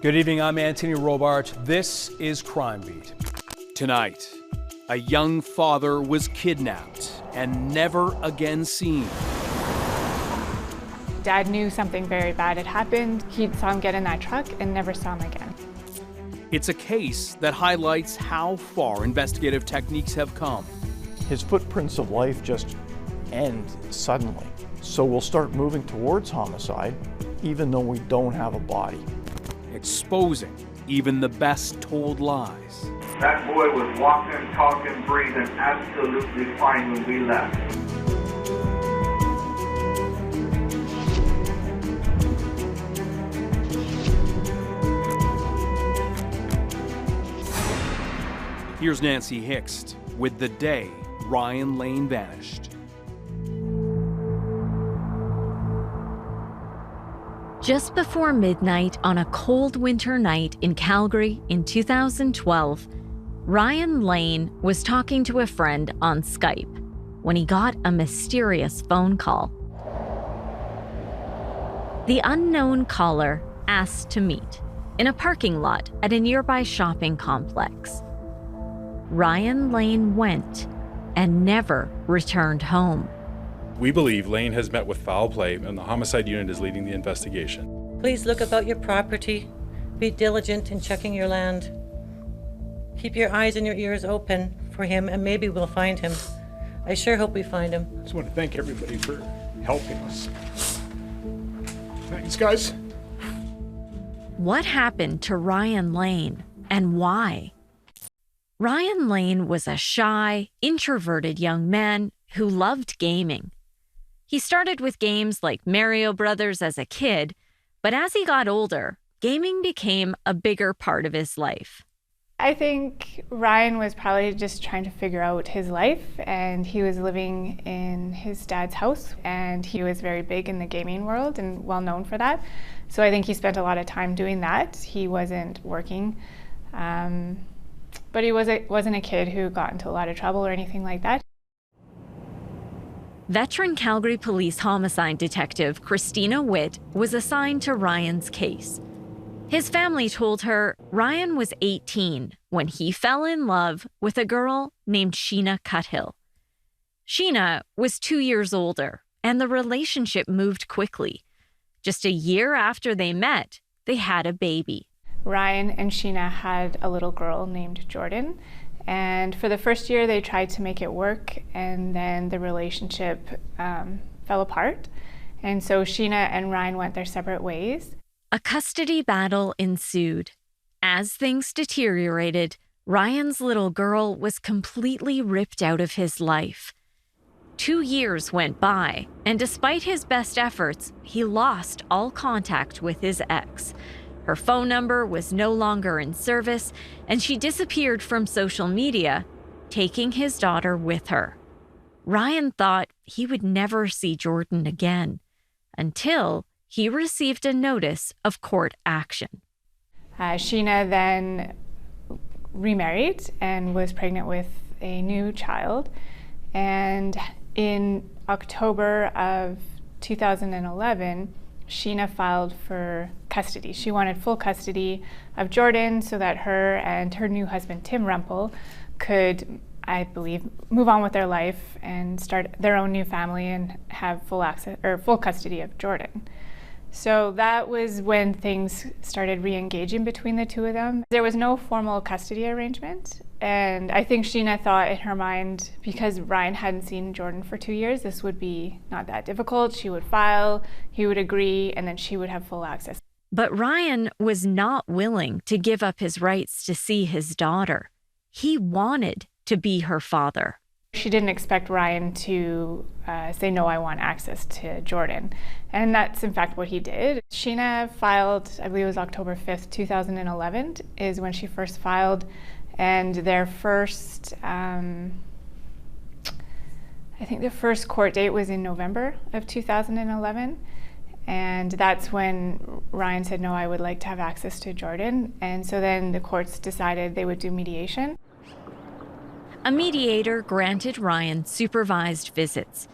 Good evening, I'm Anthony Robart. This is Crime Beat. Tonight, a young father was kidnapped and never again seen. Dad knew something very bad had happened. He saw him get in that truck and never saw him again. It's a case that highlights how far investigative techniques have come. His footprints of life just end suddenly. So we'll start moving towards homicide, even though we don't have a body. Exposing even the best told lies. That boy was walking, talking, breathing absolutely fine when we left. Here's Nancy Hixt with the day Ryan Lane vanished. Just before midnight on a cold winter night in Calgary in 2012, Ryan Lane was talking to a friend on Skype when he got a mysterious phone call. The unknown caller asked to meet in a parking lot at a nearby shopping complex. Ryan Lane went and never returned home. We believe Lane has met with foul play and the homicide unit is leading the investigation. Please look about your property. Be diligent in checking your land. Keep your eyes and your ears open for him and maybe we'll find him. I sure hope we find him. I just want to thank everybody for helping us. Thanks, guys. What happened to Ryan Lane and why? Ryan Lane was a shy, introverted young man who loved gaming. He started with games like Mario Brothers as a kid, but as he got older, gaming became a bigger part of his life. I think Ryan was probably just trying to figure out his life, and he was living in his dad's house, and he was very big in the gaming world and well known for that. So I think he spent a lot of time doing that. He wasn't working, but he wasn't a kid who got into a lot of trouble or anything like that. Veteran Calgary Police homicide detective Christina Witt was assigned to Ryan's case. His family told her Ryan was 18 when he fell in love with a girl named Sheena Cuthill. Sheena was 2 years older, and the relationship moved quickly. Just a year after they met, they had a baby. Ryan and Sheena had a little girl named Jordan. And for the first year, they tried to make it work, and then the relationship fell apart. And so Sheena and Ryan went their separate ways. A custody battle ensued. As things deteriorated, Ryan's little girl was completely ripped out of his life. 2 years went by, and despite his best efforts, he lost all contact with his ex. Her phone number was no longer in service, and she disappeared from social media, taking his daughter with her. Ryan thought he would never see Jordan again, until he received a notice of court action. Sheena then remarried and was pregnant with a new child. And in October of 2011, Sheena filed for custody. She wanted full custody of Jordan so that her and her new husband, Tim Rumpel, could, I believe, move on with their life and start their own new family and have full access or full custody of Jordan. So that was when things started re-engaging between the two of them. There was no formal custody arrangement, and I think Sheena thought in her mind, because Ryan hadn't seen Jordan for 2 years, this would be not that difficult. She would file, he would agree, and then she would have full access. But Ryan was not willing to give up his rights to see his daughter. He wanted to be her father. She didn't expect Ryan to say, no, I want access to Jordan. And that's in fact what he did. Sheena filed, I believe it was October 5th, 2011 is when she first filed. And their first, I think the first court date was in November of 2011. And that's when Ryan said, no, I would like to have access to Jordan. And so then the courts decided they would do mediation. A mediator granted Ryan supervised visits.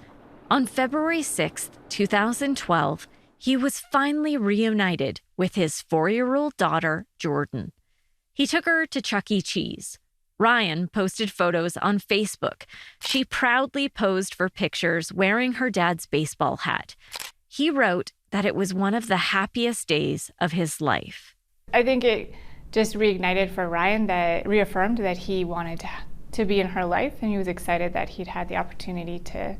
On February 6, 2012, he was finally reunited with with his 4-year-old daughter, Jordan. He took her to Chuck E. Cheese. Ryan posted photos on Facebook. She proudly posed for pictures wearing her dad's baseball hat. He wrote that it was one of the happiest days of his life. I think it just reignited for Ryan, that reaffirmed that he wanted to be in her life, and he was excited that he'd had the opportunity to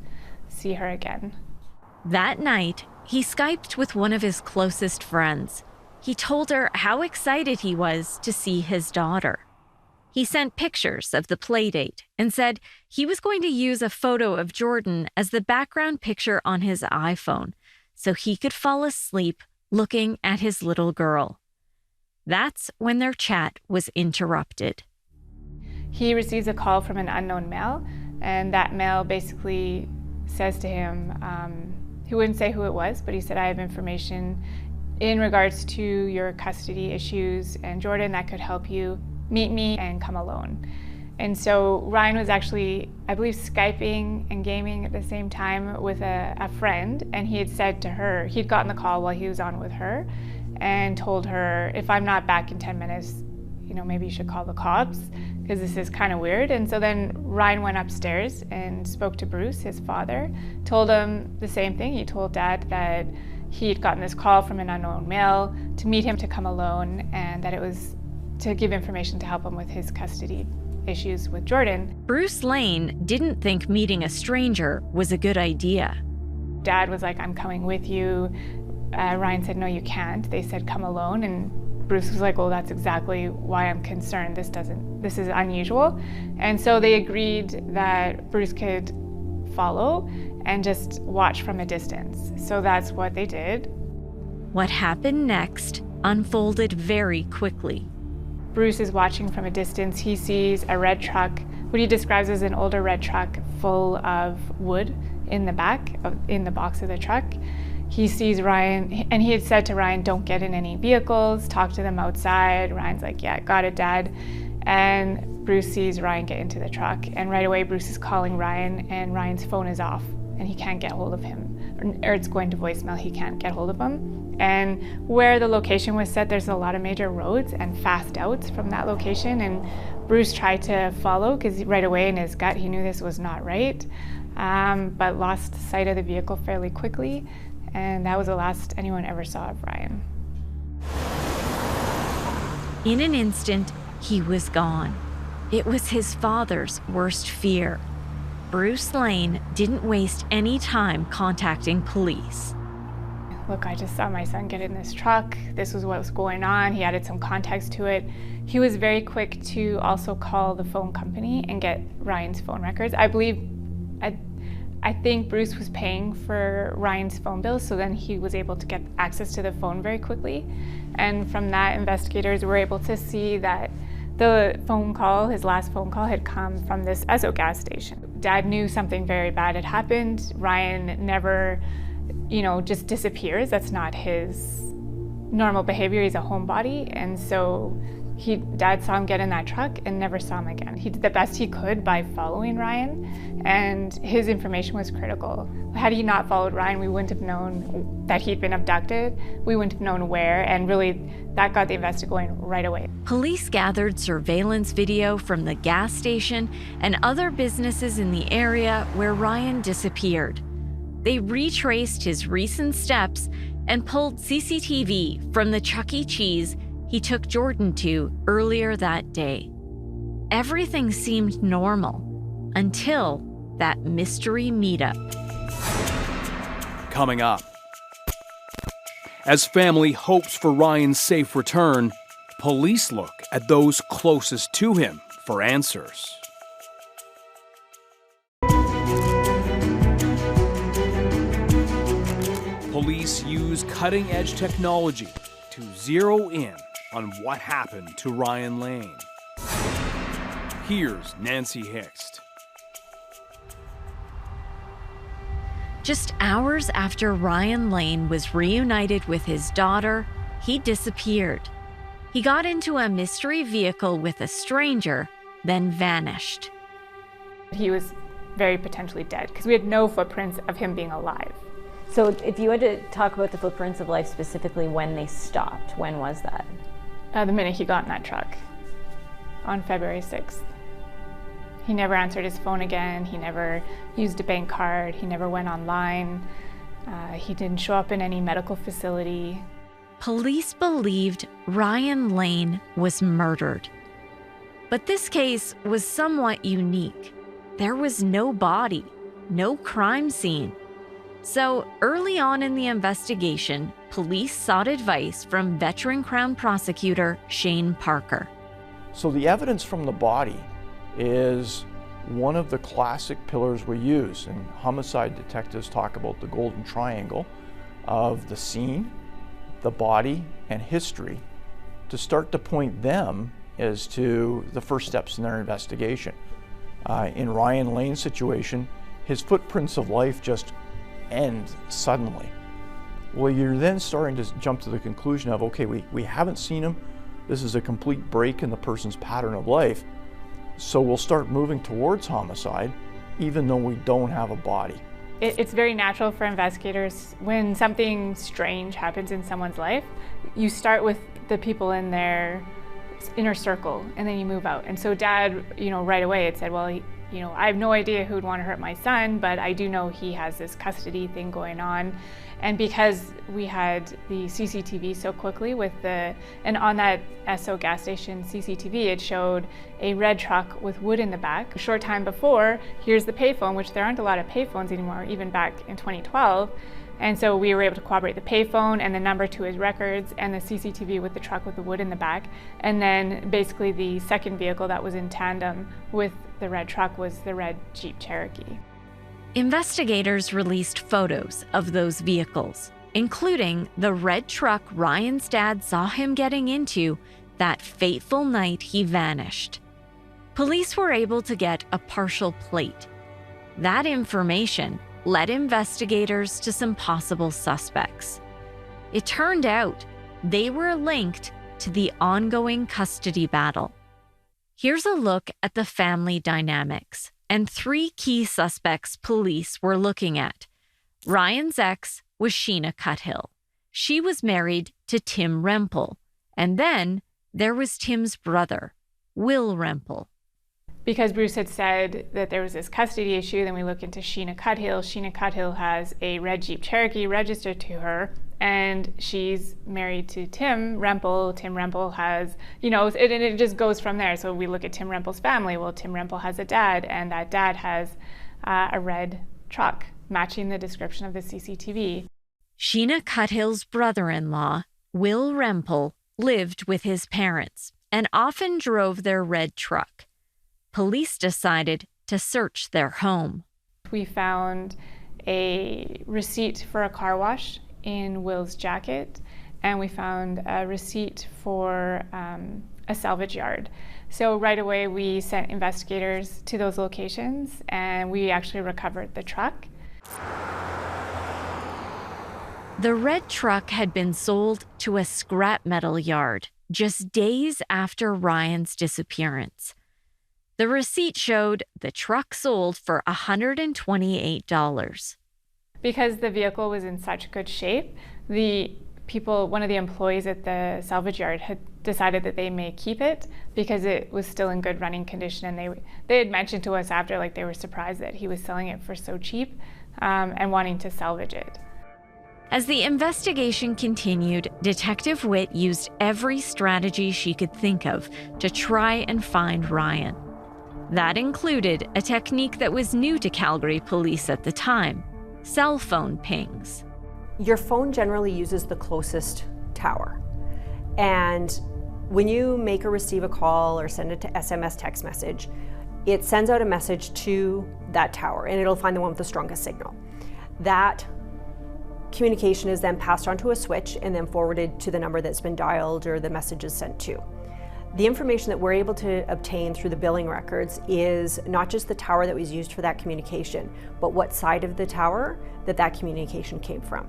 see her again. That night, he Skyped with one of his closest friends. He told her how excited he was to see his daughter. He sent pictures of the playdate and said he was going to use a photo of Jordan as the background picture on his iPhone so he could fall asleep looking at his little girl. That's when their chat was interrupted. He receives a call from an unknown male, and that male basically says to him, he wouldn't say who it was, but he said, "I have information in regards to your custody issues and Jordan that could help you. Meet me and come alone." And so Ryan was actually, I believe, Skyping and gaming at the same time with a friend, and he had said to her, he'd gotten the call while he was on with her, and told her, "If I'm not back in 10 minutes, maybe you should call the cops, because this is kind of weird." And so then Ryan went upstairs and spoke to Bruce, his father, told him the same thing. He told Dad that he had gotten this call from an unknown male to meet him to come alone, and that it was to give information to help him with his custody issues with Jordan. Bruce Lane didn't think meeting a stranger was a good idea. Dad was like, "I'm coming with you." Ryan said, "No, you can't." They said, "Come alone." And Bruce was like, "Well, that's exactly why I'm concerned. This is unusual." And so they agreed that Bruce could follow and just watch from a distance. So that's what they did. What happened next unfolded very quickly. Bruce is watching from a distance. He sees a red truck, what he describes as an older red truck full of wood in the back, in the box of the truck. He sees Ryan, and he had said to Ryan, "Don't get in any vehicles, talk to them outside." Ryan's like, "Yeah, got it, Dad." And Bruce sees Ryan get into the truck, and right away Bruce is calling Ryan, and Ryan's phone is off, and he can't get hold of him, or it's going to voicemail, he can't get hold of him. And where the location was set, there's a lot of major roads and fast outs from that location, and Bruce tried to follow, because right away in his gut he knew this was not right, but lost sight of the vehicle fairly quickly. And that was the last anyone ever saw of Ryan. In an instant, he was gone. It was his father's worst fear. Bruce Lane didn't waste any time contacting police. "Look, I just saw my son get in this truck. This was what was going on." He added some context to it. He was very quick to also call the phone company and get Ryan's phone records. I think Bruce was paying for Ryan's phone bill, so then he was able to get access to the phone very quickly. And from that, investigators were able to see that the phone call, his last phone call, had come from this Esso gas station. Dad knew something very bad had happened. Ryan never, just disappears. That's not his normal behavior. He's a homebody. And so Dad saw him get in that truck and never saw him again. He did the best he could by following Ryan, and his information was critical. Had he not followed Ryan, we wouldn't have known that he'd been abducted. We wouldn't have known where, and really that got the investigation going right away. Police gathered surveillance video from the gas station and other businesses in the area where Ryan disappeared. They retraced his recent steps and pulled CCTV from the Chuck E. Cheese he took Jordan to earlier that day. Everything seemed normal until that mystery meetup. Coming up. As family hopes for Ryan's safe return, police look at those closest to him for answers. Police use cutting-edge technology to zero in on what happened to Ryan Lane. Here's Nancy Hixt. Just hours after Ryan Lane was reunited with his daughter, he disappeared. He got into a mystery vehicle with a stranger, then vanished. He was very potentially dead because we had no footprints of him being alive. So if you had to talk about the footprints of life specifically when they stopped, when was that? The minute he got in that truck on February 6th. He never answered his phone again. He never used a bank card. He never went online. He didn't show up in any medical facility. Police believed Ryan Lane was murdered. But this case was somewhat unique. There was no body, no crime scene. So early on in the investigation, police sought advice from veteran Crown Prosecutor Shane Parker. So the evidence from the body is one of the classic pillars we use, and homicide detectives talk about the golden triangle of the scene, the body, and history to start to point them as to the first steps in their investigation. In Ryan Lane's situation, his footprints of life just end suddenly. Well, you're then starting to jump to the conclusion of, okay, we haven't seen him. This is a complete break in the person's pattern of life. So we'll start moving towards homicide, even though we don't have a body. It's very natural for investigators when something strange happens in someone's life. You start with the people in their inner circle, and then you move out. And so Dad, right away had said, well, I have no idea who'd want to hurt my son, but I do know he has this custody thing going on. And because we had the CCTV so quickly and on that Esso gas station CCTV, it showed a red truck with wood in the back. A short time before, here's the payphone, which there aren't a lot of payphones anymore, even back in 2012. And so we were able to corroborate the payphone and the number to his records and the CCTV with the truck with the wood in the back. And then basically the second vehicle that was in tandem with the red truck was the red Jeep Cherokee. Investigators released photos of those vehicles, including the red truck Ryan's dad saw him getting into that fateful night he vanished. Police were able to get a partial plate. That information led investigators to some possible suspects. It turned out they were linked to the ongoing custody battle. Here's a look at the family dynamics and 3 key suspects police were looking at. Ryan's ex was Sheena Cuthill. She was married to Tim Rempel. And then there was Tim's brother, Will Rempel. Because Bruce had said that there was this custody issue, then we look into Sheena Cuthill. Sheena Cuthill has a red Jeep Cherokee registered to her, and she's married to Tim Rempel. Tim Rempel has, it just goes from there. So we look at Tim Rempel's family. Well, Tim Rempel has a dad, and that dad has a red truck, matching the description of the CCTV. Sheena Cuthill's brother-in-law, Will Rempel, lived with his parents and often drove their red truck. Police decided to search their home. We found a receipt for a car wash in Will's jacket, and we found a receipt for a salvage yard. So right away we sent investigators to those locations, and we actually recovered the truck. The red truck had been sold to a scrap metal yard just days after Ryan's disappearance. The receipt showed the truck sold for $128. Because the vehicle was in such good shape, one of the employees at the salvage yard had decided that they may keep it because it was still in good running condition. And they had mentioned to us after, they were surprised that he was selling it for so cheap and wanting to salvage it. As the investigation continued, Detective Witt used every strategy she could think of to try and find Ryan. That included a technique that was new to Calgary police at the time: cell phone pings. Your phone generally uses the closest tower. And when you make or receive a call or send it to SMS text message, it sends out a message to that tower, and it'll find the one with the strongest signal. That communication is then passed onto a switch and then forwarded to the number that's been dialed or the message is sent to. The information that we're able to obtain through the billing records is not just the tower that was used for that communication, but what side of the tower that communication came from.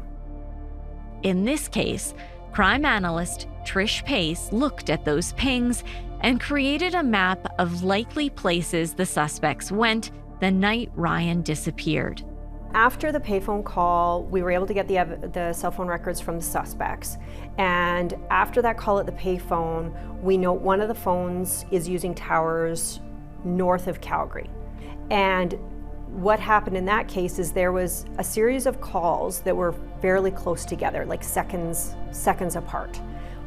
In this case, crime analyst Trish Pace looked at those pings and created a map of likely places the suspects went the night Ryan disappeared. After the payphone call, we were able to get the cell phone records from the suspects. And after that call at the payphone, we know one of the phones is using towers north of Calgary. And what happened in that case is there was a series of calls that were fairly close together, like seconds apart,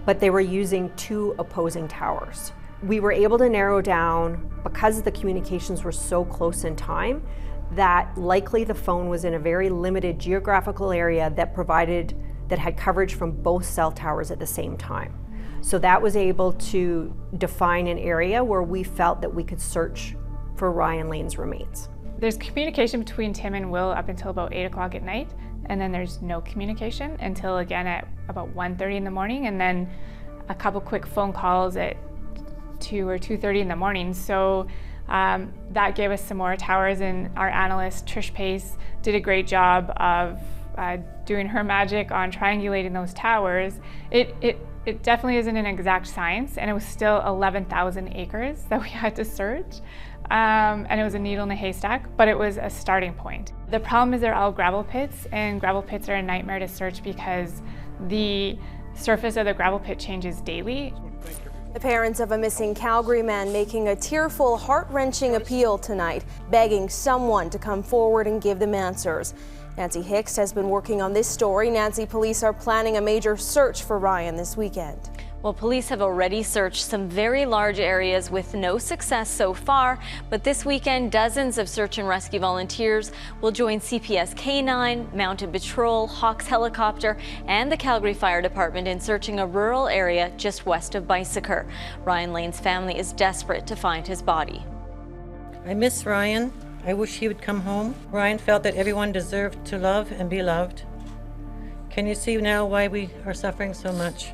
but they were using two opposing towers. We were able to narrow down, because the communications were so close in time, that likely the phone was in a very limited geographical area that had coverage from both cell towers at the same time. So that was able to define an area where we felt that we could search for Ryan Lane's remains. There's communication between Tim and Will up until about 8 o'clock at night, and then there's no communication until again at about 1:30 in the morning, and then a couple quick phone calls at 2 or 2:30 in the morning. So that gave us some more towers, and our analyst, Trish Pace, did a great job of doing her magic on triangulating those towers. It definitely isn't an exact science, and it was still 11,000 acres that we had to search. And it was a needle in a haystack, but it was a starting point. The problem is they're all gravel pits, and gravel pits are a nightmare to search because the surface of the gravel pit changes daily. The parents of a missing Calgary man making a tearful, heart-wrenching appeal tonight, begging someone to come forward and give them answers. Nancy Hixt has been working on this story. Nancy, police are planning a major search for Ryan this weekend. Well, police have already searched some very large areas with no success so far, but this weekend dozens of search and rescue volunteers will join CPS K9, Mounted Patrol, Hawks Helicopter, and the Calgary Fire Department in searching a rural area just west of Bicycle. Ryan Lane's family is desperate to find his body. I miss Ryan. I wish he would come home. Ryan felt that everyone deserved to love and be loved. Can you see now why we are suffering so much?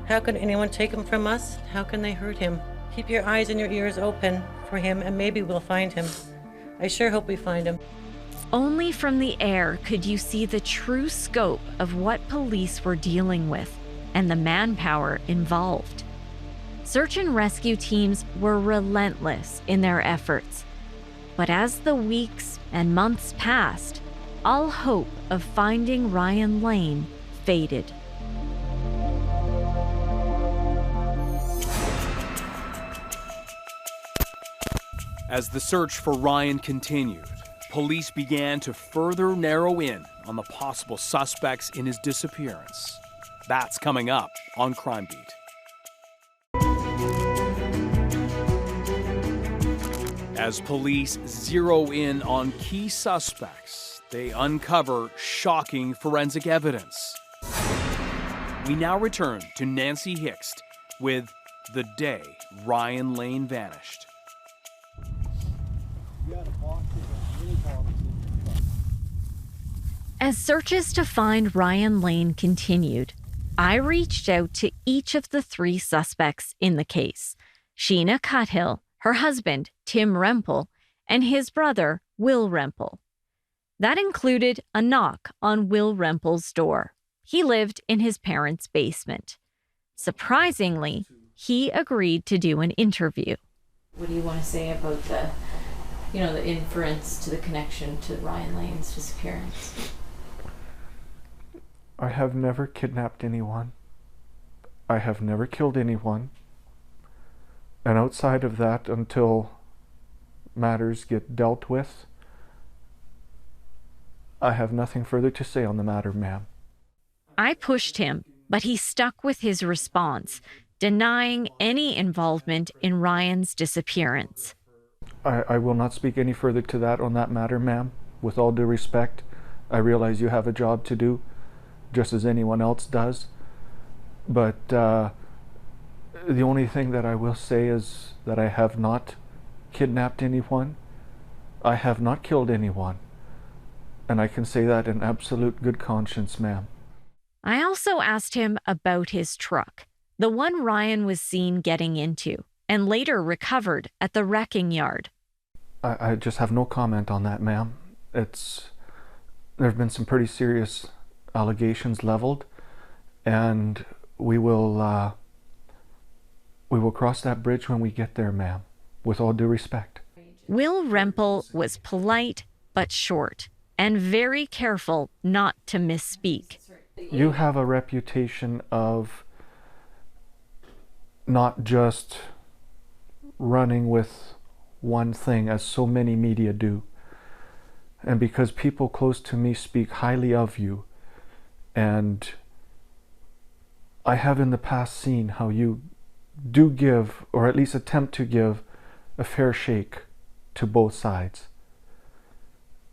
How can anyone take him from us? How can they hurt him? Keep your eyes and your ears open for him, and maybe we'll find him. I sure hope we find him. Only from the air could you see the true scope of what police were dealing with and the manpower involved. Search and rescue teams were relentless in their efforts. But as the weeks and months passed, all hope of finding Ryan Lane faded. As the search for Ryan continued, police began to further narrow in on the possible suspects in his disappearance. That's coming up on Crime Beat. As police zero in on key suspects, they uncover shocking forensic evidence. We now return to Nancy Hixt with The Day Ryan Lane Vanished. As searches to find Ryan Lane continued, I reached out to each of the three suspects in the case: Sheena Cuthill, her husband, Tim Rempel, and his brother, Will Rempel. That included a knock on Will Rempel's door. He lived in his parents' basement. Surprisingly, he agreed to do an interview. What do you want to say about the inference to the connection to Ryan Lane's disappearance? I have never kidnapped anyone. I have never killed anyone. And outside of that, until matters get dealt with, I have nothing further to say on the matter, ma'am. I pushed him, but he stuck with his response, denying any involvement in Ryan's disappearance. I will not speak any further to that on that matter, ma'am. With all due respect, I realize you have a job to do, just as anyone else does. But the only thing that I will say is that I have not kidnapped anyone. I have not killed anyone. And I can say that in absolute good conscience, ma'am. I also asked him about his truck, the one Ryan was seen getting into and later recovered at the wrecking yard. I just have no comment on that, ma'am. There have been some pretty serious allegations leveled, and we will cross that bridge when we get there, ma'am, with all due respect. Will Rempel was polite but short, and very careful not to misspeak. You have a reputation of not just running with one thing, as so many media do. And because people close to me speak highly of you, and I have in the past seen how you do give, or at least attempt to give, a fair shake to both sides.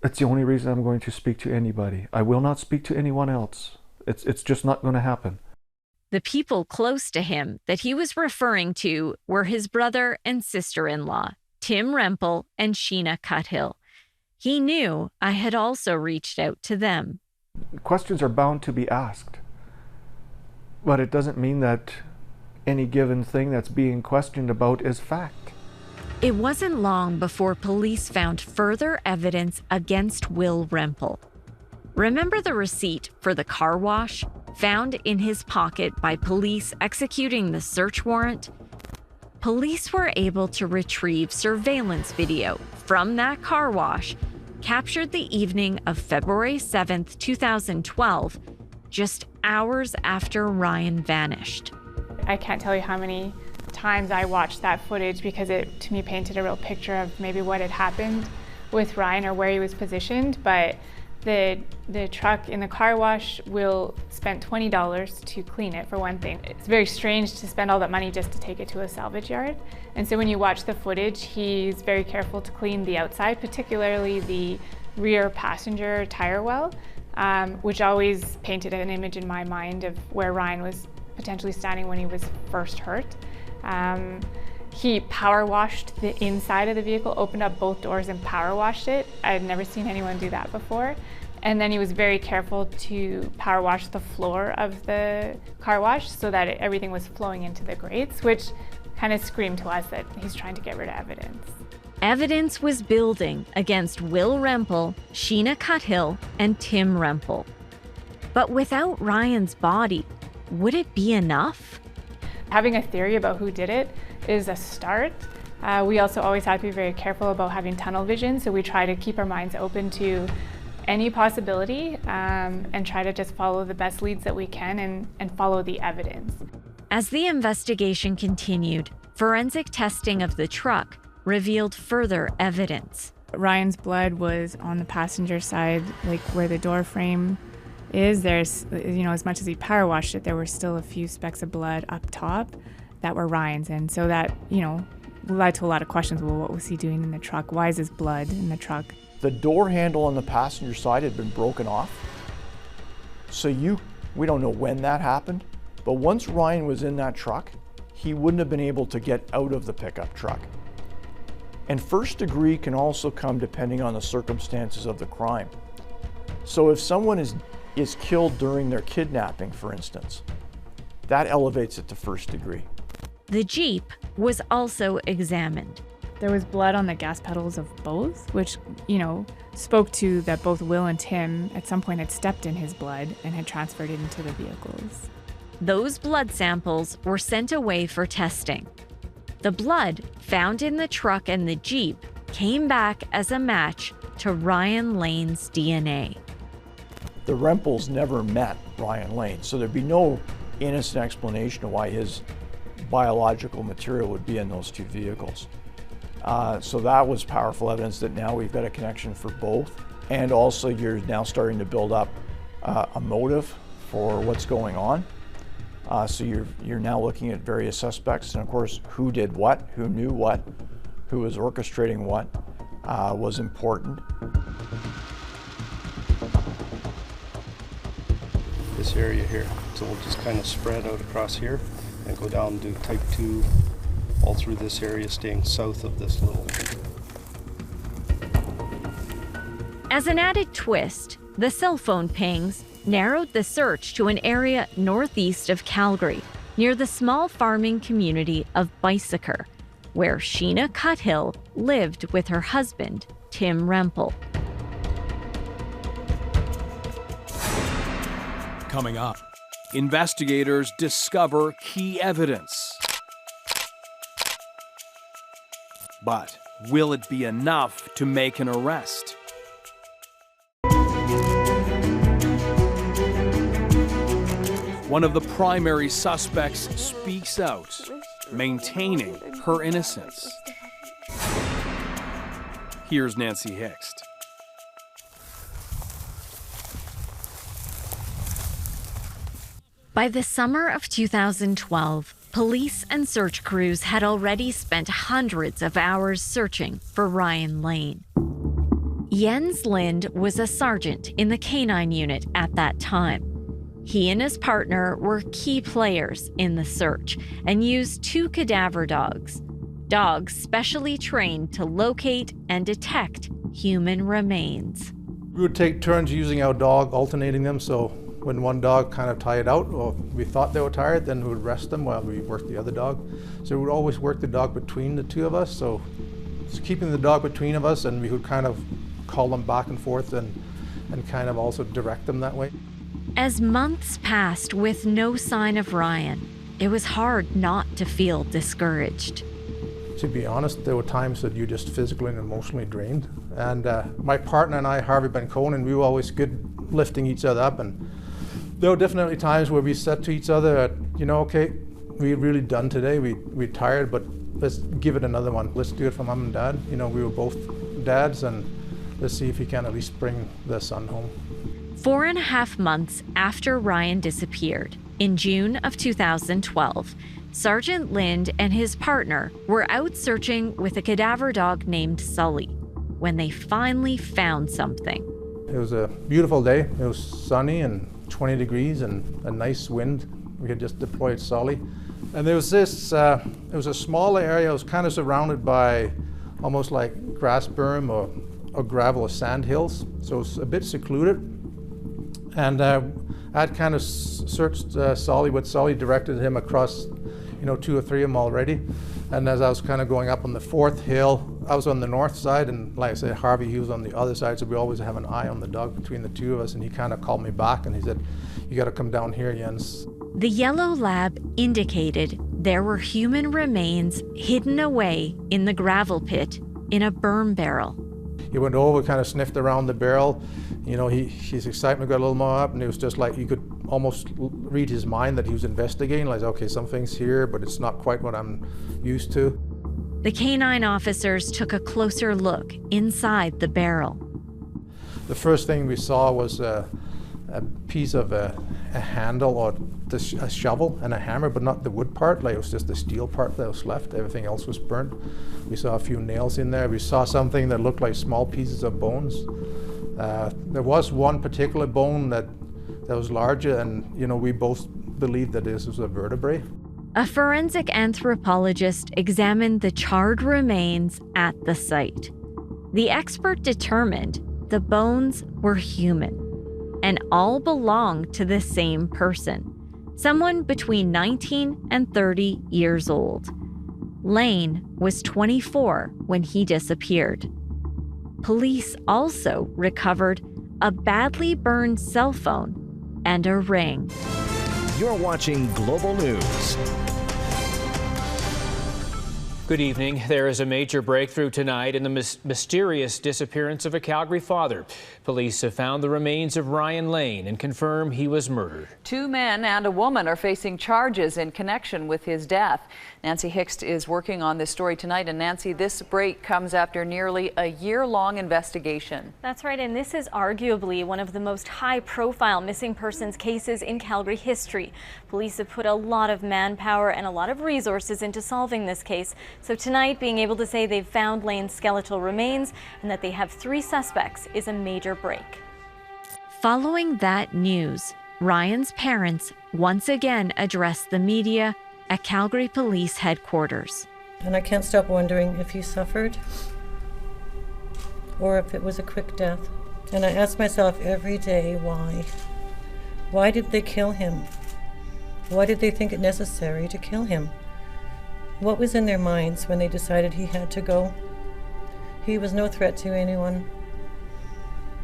It's the only reason I'm going to speak to anybody. I will not speak to anyone else. It's just not going to happen. The people close to him that he was referring to were his brother and sister-in-law, Tim Rempel and Sheena Cuthill. He knew I had also reached out to them. Questions are bound to be asked, but it doesn't mean that any given thing that's being questioned about is fact. It wasn't long before police found further evidence against Will Rempel. Remember the receipt for the car wash found in his pocket by police executing the search warrant? Police were able to retrieve surveillance video from that car wash captured the evening of February 7th, 2012, just hours after Ryan vanished. I can't tell you how many times I watched that footage because it, to me, painted a real picture of maybe what had happened with Ryan or where he was positioned. But the truck in the car wash, Will spent $20 to clean it, for one thing. It's very strange to spend all that money just to take it to a salvage yard. And so when you watch the footage, he's very careful to clean the outside, particularly the rear passenger tire well, which always painted an image in my mind of where Ryan was potentially standing when he was first hurt. He power washed the inside of the vehicle, opened up both doors and power washed it. I had never seen anyone do that before. And then he was very careful to power wash the floor of the car wash so that everything was flowing into the grates, which kind of screamed to us that he's trying to get rid of evidence. Evidence was building against Will Rempel, Sheena Cuthill, and Tim Rempel. But without Ryan's body, would it be enough? Having a theory about who did it is a start. We also always have to be very careful about having tunnel vision, so we try to keep our minds open to any possibility and try to just follow the best leads that we can and follow the evidence. As the investigation continued, forensic testing of the truck revealed further evidence. Ryan's blood was on the passenger side, like where the door frame is. There's, as much as he power washed it, there were still a few specks of blood up top that were Ryan's. And so that, led to a lot of questions. Well, what was he doing in the truck? Why is his blood in the truck? The door handle on the passenger side had been broken off. So we don't know when that happened, but once Ryan was in that truck, he wouldn't have been able to get out of the pickup truck. And first degree can also come depending on the circumstances of the crime. So if someone is killed during their kidnapping, for instance, that elevates it to first degree. The Jeep was also examined. There was blood on the gas pedals of both, which, spoke to that both Will and Tim at some point had stepped in his blood and had transferred it into the vehicles. Those blood samples were sent away for testing. The blood found in the truck and the Jeep came back as a match to Ryan Lane's DNA. The Rempels never met Ryan Lane, so there'd be no innocent explanation of why his biological material would be in those two vehicles. So that was powerful evidence that now we've got a connection for both. And also you're now starting to build up a motive for what's going on. So you're now looking at various suspects, and of course, who did what, who knew what, who was orchestrating what was important. This area here, so we'll just kind of spread out across here and go down and do type 2 all through this area, staying south of this little. As an added twist, the cell phone pings narrowed the search to an area northeast of Calgary, near the small farming community of Bicyker, where Sheena Cuthill lived with her husband, Tim Rempel. Coming up, investigators discover key evidence. But will it be enough to make an arrest? one of the primary suspects speaks out, maintaining her innocence. Here's Nancy Hixt. By the summer of 2012, police and search crews had already spent hundreds of hours searching for Ryan Lane. Jens Lind was a sergeant in the K-9 unit at that time. He and his partner were key players in the search and used 2 cadaver dogs specially trained to locate and detect human remains. We would take turns using our dog, alternating them, so when one dog kind of tired out, or we thought they were tired, then we would rest them while we worked the other dog. So we would always work the dog between the 2 of us, so it's keeping the dog between of us, and we would kind of call them back and forth and kind of also direct them that way. As months passed with no sign of Ryan, it was hard not to feel discouraged. To be honest, there were times that you're just physically and emotionally drained. And my partner and I, Harvey Ben-Conan, we were always good lifting each other up. And there were definitely times where we said to each other, okay, we're really done today. We're tired, but let's give it another one. Let's do it for mom and dad. We were both dads, and let's see if we can at least bring the son home. 4.5 months after Ryan disappeared, in June of 2012, Sergeant Lind and his partner were out searching with a cadaver dog named Sully when they finally found something. It was a beautiful day. It was sunny and 20 degrees and a nice wind. We had just deployed Sully. And there was this, it was a small area. It was kind of surrounded by almost like grass berm or gravel or sand hills. So it was a bit secluded. And I'd kind of searched Sully, but Sully directed him across 2 or 3 of them already. And as I was kind of going up on the 4th hill, I was on the north side, and like I said, Harvey, he was on the other side, so we always have an eye on the dog between the 2 of us, and he kind of called me back and he said, "You got to come down here, Jens." The yellow lab indicated there were human remains hidden away in the gravel pit in a berm barrel. He went over, kind of sniffed around the barrel. His excitement got a little more up, and it was just like you could almost read his mind that he was investigating. Like, okay, something's here, but it's not quite what I'm used to. The K-9 officers took a closer look inside the barrel. The first thing we saw was a piece of a handle or a shovel and a hammer, but not the wood part. Like, it was just the steel part that was left. Everything else was burnt. We saw a few nails in there. We saw something that looked like small pieces of bones. There was one particular bone that was larger, and we both believed that this was a vertebrae. A forensic anthropologist examined the charred remains at the site. The expert determined the bones were human and all belonged to the same person, someone between 19 and 30 years old. Lane was 24 when he disappeared. Police also recovered a badly burned cell phone and a ring. You're watching Global News. Good evening. There is a major breakthrough tonight in the mysterious disappearance of a Calgary father. Police have found the remains of Ryan Lane and confirm he was murdered. 2 men and a woman are facing charges in connection with his death. Nancy Hixt is working on this story tonight. And Nancy, this break comes after nearly a year-long investigation. That's right, and this is arguably one of the most high-profile missing persons cases in Calgary history. Police have put a lot of manpower and a lot of resources into solving this case. So tonight, being able to say they've found Lane's skeletal remains and that they have 3 suspects is a major break. Following that news, Ryan's parents once again addressed the media at Calgary Police Headquarters. And I can't stop wondering if he suffered or if it was a quick death. And I ask myself every day, why? Why did they kill him? Why did they think it necessary to kill him? What was in their minds when they decided he had to go? He was no threat to anyone.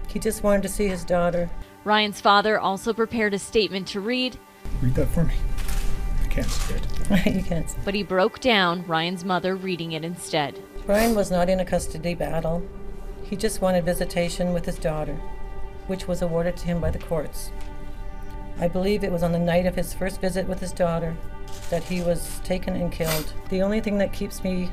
He just wanted to see his daughter. Ryan's father also prepared a statement to read. Read that for me. I can't see it. You can't. But he broke down, Ryan's mother reading it instead. Ryan was not in a custody battle. He just wanted visitation with his daughter, which was awarded to him by the courts. I believe it was on the night of his first visit with his daughter that he was taken and killed. The only thing that keeps me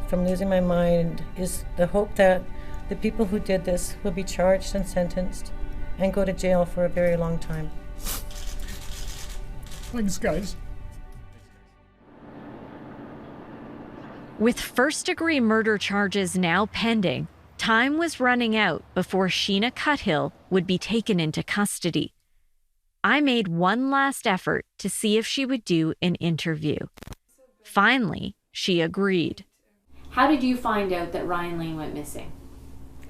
from losing my mind is the hope that the people who did this will be charged and sentenced and go to jail for a very long time. Thanks, guys. With first-degree murder charges now pending, time was running out before Sheena Cuthill would be taken into custody. I made one last effort to see if she would do an interview. Finally, she agreed. How did you find out that Ryan Lane went missing?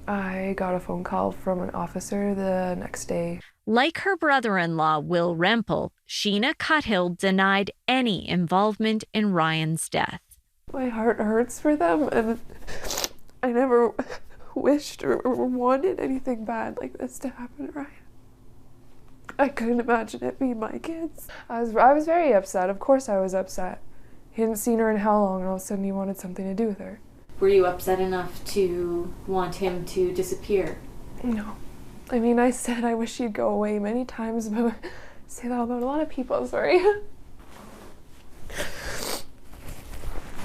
I got a phone call from an officer the next day. Like her brother-in-law, Will Rempel, Sheena Cuthill denied any involvement in Ryan's death. My heart hurts for them, and I never wished or wanted anything bad like this to happen to Ryan. I couldn't imagine it being my kids. I was very upset. Of course I was upset. He hadn't seen her in how long, and all of a sudden he wanted something to do with her. Were you upset enough to want him to disappear? No. I mean, I said I wish he'd go away many times, but I say that about a lot of people, sorry.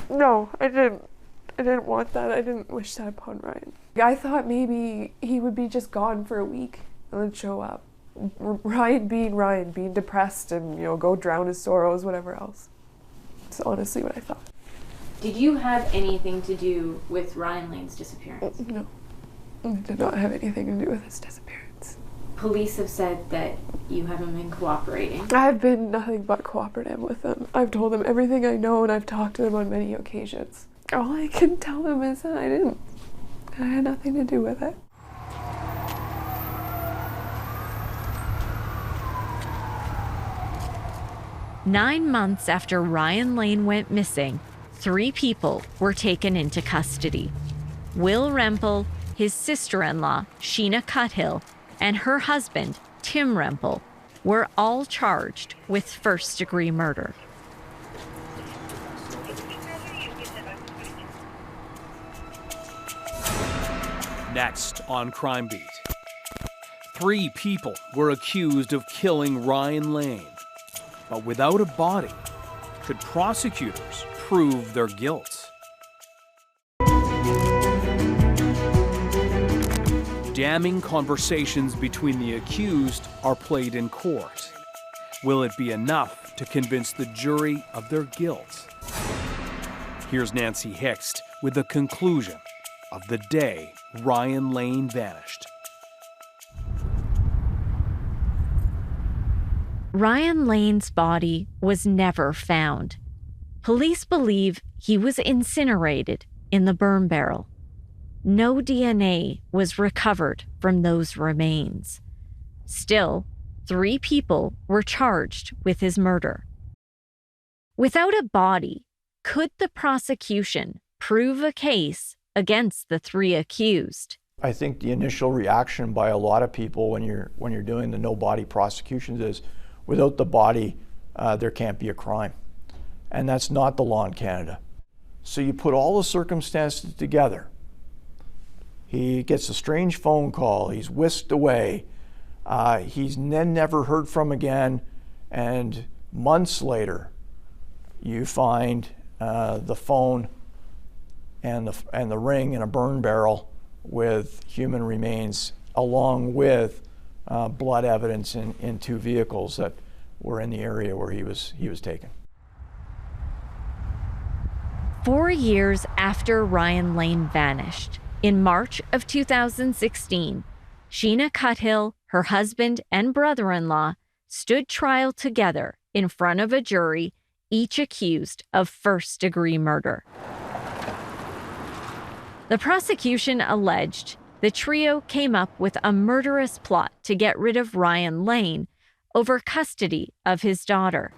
No, I didn't want that. I didn't wish that upon Ryan. I thought maybe he would be just gone for a week and then show up. Ryan, being depressed and, go drown his sorrows, whatever else. That's honestly what I thought. Did you have anything to do with Ryan Lane's disappearance? No. I did not have anything to do with his disappearance. Police have said that you haven't been cooperating. I've been nothing but cooperative with them. I've told them everything I know, and I've talked to them on many occasions. All I can tell them is that I didn't. I had nothing to do with it. "9 months after Ryan Lane went missing, 3 people were taken into custody. Will Rempel, his sister-in-law, Sheena Cuthill, and her husband, Tim Rempel, were all charged with first-degree murder. Next on Crime Beat. 3 people were accused of killing Ryan Lane. But without a body, could prosecutors prove their guilt? Damning conversations between the accused are played in court. Will it be enough to convince the jury of their guilt? Here's Nancy Hixt with the conclusion of the day Ryan Lane vanished. Ryan Lane's body was never found. Police believe he was incinerated in the burn barrel. No DNA was recovered from those remains. Still, 3 people were charged with his murder. Without a body, could the prosecution prove a case against the 3 accused? I think the initial reaction by a lot of people when you're doing the no body prosecutions is, without the body, there can't be a crime. And that's not the law in Canada. So you put all the circumstances together. He gets a strange phone call, he's whisked away, he's then never heard from again, and months later, you find the phone and the ring in a burn barrel with human remains, along with blood evidence in 2 vehicles that were in the area where he was taken. 4 years after Ryan Lane vanished, in March of 2016, Sheena Cuthill, her husband and brother-in-law stood trial together in front of a jury, each accused of first-degree murder. The prosecution alleged the trio came up with a murderous plot to get rid of Ryan Lane over custody of his daughter.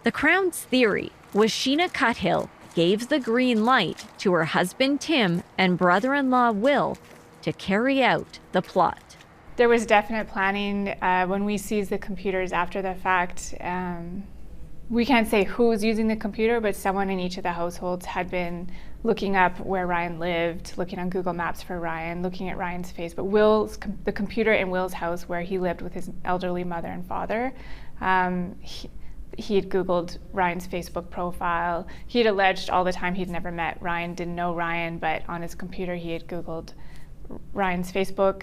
The Crown's theory was Sheena Cuthill gave the green light to her husband Tim and brother-in-law Will to carry out the plot. There was definite planning. When we seized the computers after the fact, we can't say who's using the computer, but someone in each of the households had been looking up where Ryan lived, looking on Google Maps for Ryan, looking at Ryan's Facebook. The computer in Will's house where he lived with his elderly mother and father, he had Googled Ryan's Facebook profile. He had alleged all the time he'd never met Ryan, didn't know Ryan, but on his computer he had Googled Ryan's Facebook.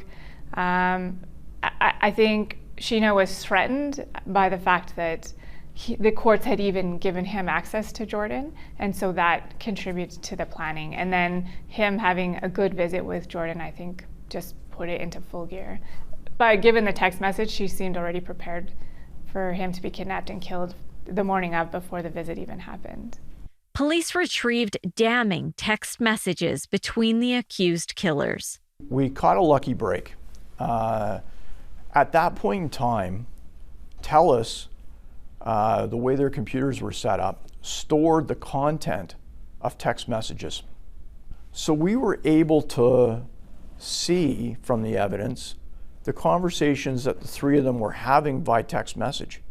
I think Sheena was threatened by the fact that the courts had even given him access to Jordan, and so that contributed to the planning. And then him having a good visit with Jordan, I think, just put it into full gear. But given the text message, she seemed already prepared for him to be kidnapped and killed the morning of, before the visit even happened. Police retrieved damning text messages between the accused killers. We caught a lucky break. At that point in time, TELUS, the way their computers were set up, stored the content of text messages. So we were able to see from the evidence the conversations that the three of them were having by text message,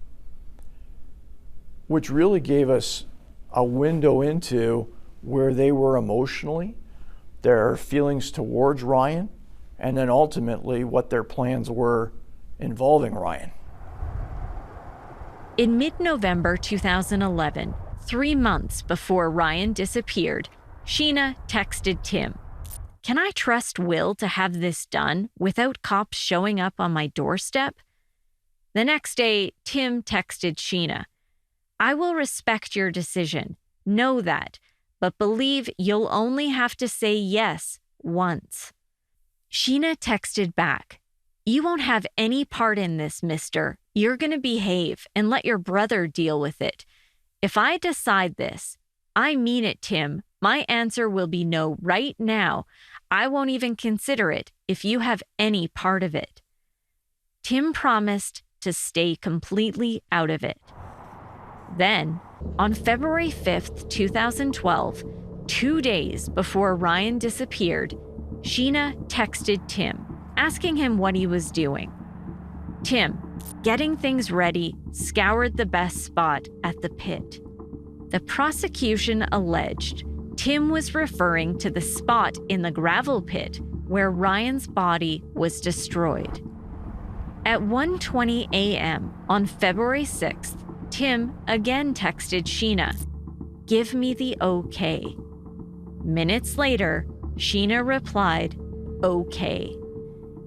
which really gave us a window into where they were emotionally, their feelings towards Ryan, and then ultimately what their plans were involving Ryan. In mid-November 2011, 3 months before Ryan disappeared, Sheena texted Tim, "Can I trust Will to have this done without cops showing up on my doorstep?" The next day, Tim texted Sheena, "I will respect your decision. Know that, but believe you'll only have to say yes once." Sheena texted back, "You won't have any part in this, mister. You're going to behave and let your brother deal with it. If I decide this, I mean it, Tim. My answer will be no right now. I won't even consider it if you have any part of it." Tim promised to stay completely out of it. Then, on February 5th, 2012, 2 days before Ryan disappeared, Sheena texted Tim, asking him what he was doing. Tim, getting things ready, scoured the best spot at the pit. The prosecution alleged Tim was referring to the spot in the gravel pit where Ryan's body was destroyed. At 1:20 a.m. on February 6th, Tim again texted Sheena, "Give me the okay." Minutes later, Sheena replied, "Okay."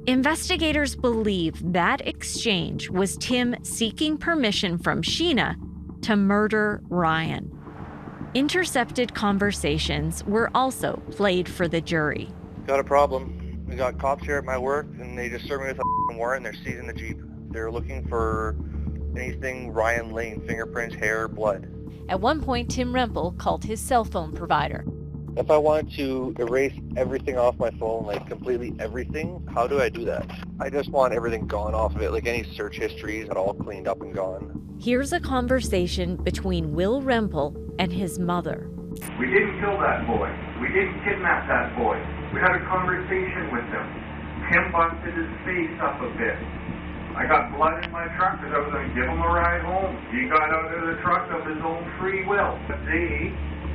Investigators believe that exchange was Tim seeking permission from Sheena to murder Ryan. Intercepted conversations were also played for the jury. Got a problem. We got cops here at my work, and they just served me with a warrant, and they're seizing the Jeep. They're looking for anything Ryan Lane, fingerprints, hair, blood. At one point, Tim Rempel called his cell phone provider. If I wanted to erase everything off my phone, like completely everything, how do I do that? I just want everything gone off of it, like any search histories, all cleaned up and gone. Here's a conversation between Will Rempel and his mother. We didn't kill that boy. We didn't kidnap that boy. We had a conversation with him. Tim busted his face up a bit. I got blood in my truck because I was going to give him a ride home. He got out of the truck of his own free will. But they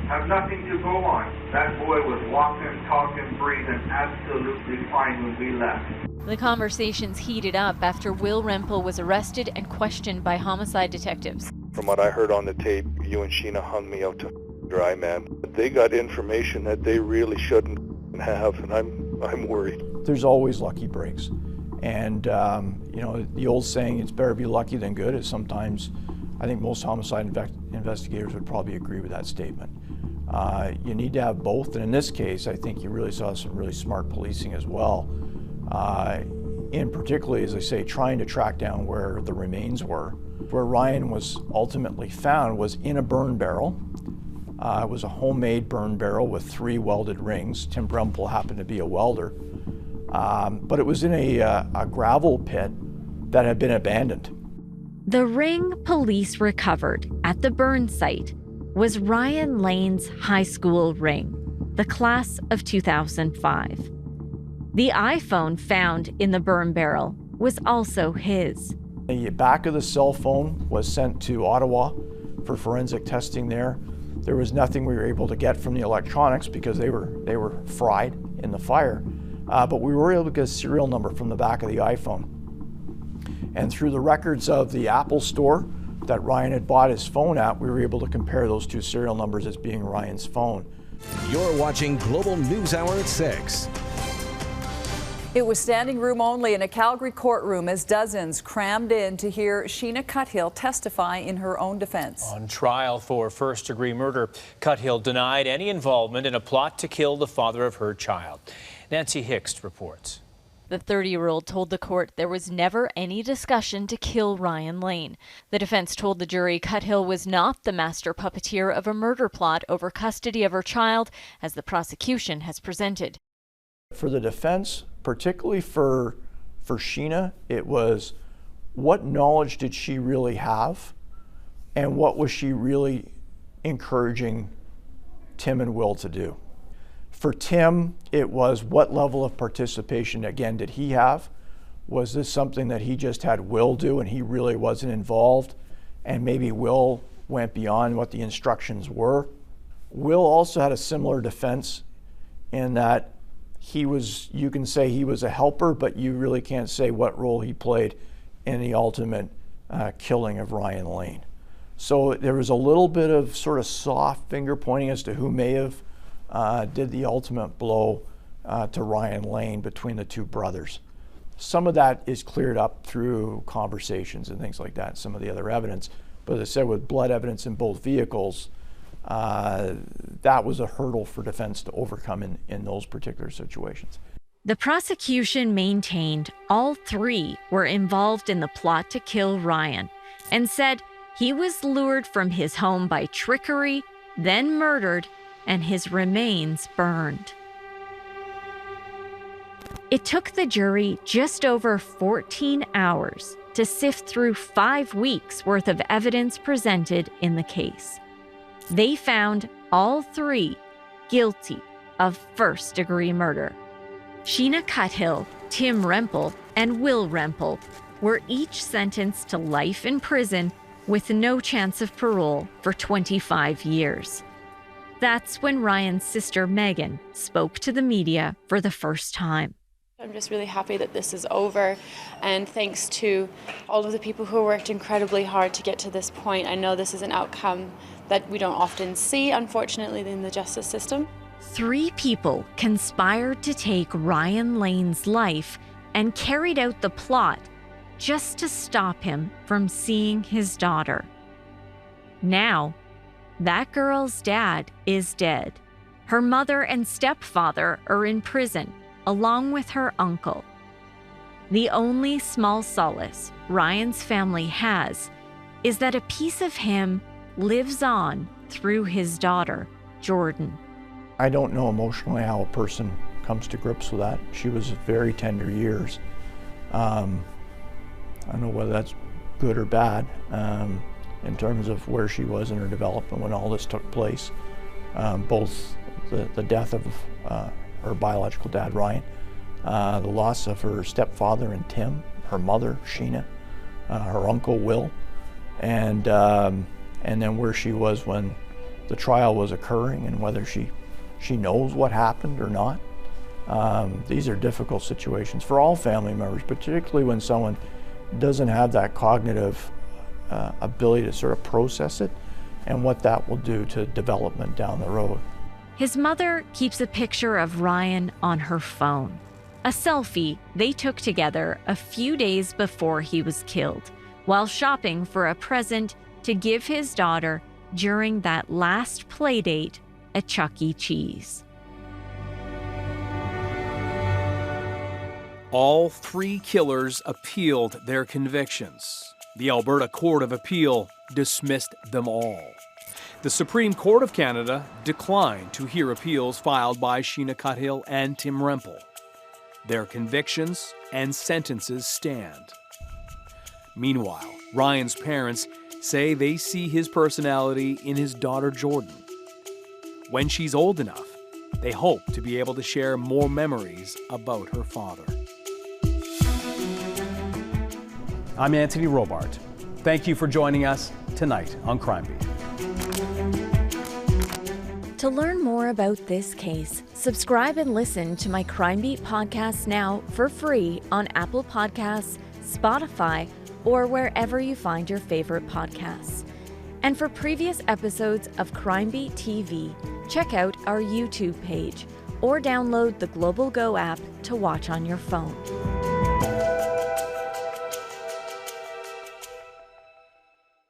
have nothing to go on. That boy was walking, talking, breathing absolutely fine when we left. The conversations heated up after Will Rempel was arrested and questioned by homicide detectives. From what I heard on the tape, you and Sheena hung me out to dry, man. They got information that they really shouldn't have, and I'm worried. There's always lucky breaks. And, you know, the old saying, it's better be lucky than good, is sometimes, I think most homicide investigators would probably agree with that statement. You need to have both, and in this case, I think you really saw some really smart policing as well. In particularly, as I say, trying to track down where the remains were. Where Ryan was ultimately found was in a burn barrel. It was a homemade burn barrel with 3 welded rings. Tim Rempel happened to be a welder. But it was in a gravel pit that had been abandoned. The ring police recovered at the burn site was Ryan Lane's high school ring, the class of 2005. The iPhone found in the burn barrel was also his. The back of the cell phone was sent to Ottawa for forensic testing there. There was nothing we were able to get from the electronics because they were fried in the fire. But we were able to get a serial number from the back of the iPhone. And through the records of the Apple store that Ryan had bought his phone at, we were able to compare those two serial numbers as being Ryan's phone. You're watching Global News Hour at 6. It was standing room only in a Calgary courtroom as dozens crammed in to hear Sheena Cuthill testify in her own defense. On trial for first-degree murder, Cuthill denied any involvement in a plot to kill the father of her child. Nancy Hicks reports. The 30-year-old told the court there was never any discussion to kill Ryan Lane. The defense told the jury Cuthill was not the master puppeteer of a murder plot over custody of her child, as the prosecution has presented. For the defense, particularly for Sheena, it was what knowledge did she really have, and what was she really encouraging Tim and Will to do. For Tim, it was what level of participation, again, did he have? Was this something that he just had Will do and he really wasn't involved, and maybe Will went beyond what the instructions were? Will also had a similar defense in that you can say he was a helper, but you really can't say what role he played in the ultimate killing of Ryan Lane. So there was a little bit of sort of soft finger pointing as to who may have did the ultimate blow to Ryan Lane between the two brothers. Some of that is cleared up through conversations and things like that, some of the other evidence. But as I said, with blood evidence in both vehicles, that was a hurdle for defense to overcome in those particular situations. The prosecution maintained all three were involved in the plot to kill Ryan and said he was lured from his home by trickery, then murdered, and his remains burned. It took the jury just over 14 hours to sift through 5 weeks worth of evidence presented in the case. They found all three guilty of first-degree murder. Sheena Cuthill, Tim Rempel, and Will Rempel were each sentenced to life in prison with no chance of parole for 25 years. That's when Ryan's sister Megan spoke to the media for the first time. I'm just really happy that this is over, and thanks to all of the people who worked incredibly hard to get to this point. I know this is an outcome that we don't often see, unfortunately, in the justice system. 3 people conspired to take Ryan Lane's life and carried out the plot just to stop him from seeing his daughter. Now, that girl's dad is dead. Her mother and stepfather are in prison, along with her uncle. The only small solace Ryan's family has is that a piece of him lives on through his daughter, Jordan. I don't know emotionally how a person comes to grips with that. She was very tender years. I don't know whether that's good or bad in terms of where she was in her development when all this took place. Both the death of her biological dad, Ryan, the loss of her stepfather and Tim, her mother, Sheena, her uncle, Will, and then where she was when the trial was occurring and whether she knows what happened or not. These are difficult situations for all family members, particularly when someone doesn't have that cognitive ability to sort of process it and what that will do to development down the road. His mother keeps a picture of Ryan on her phone, a selfie they took together a few days before he was killed, while shopping for a present to give his daughter during that last playdate at Chuck E. Cheese. All 3 killers appealed their convictions. The Alberta Court of Appeal dismissed them all. The Supreme Court of Canada declined to hear appeals filed by Sheena Cuthill and Tim Rempel. Their convictions and sentences stand. Meanwhile, Ryan's parents say they see his personality in his daughter Jordan. When she's old enough, they hope to be able to share more memories about her father. I'm Anthony Robart. Thank you for joining us tonight on Crime Beat. To learn more about this case, subscribe and listen to my Crime Beat podcast now for free on Apple Podcasts, Spotify, or wherever you find your favorite podcasts. And for previous episodes of Crime Beat TV, check out our YouTube page or download the Global Go app to watch on your phone.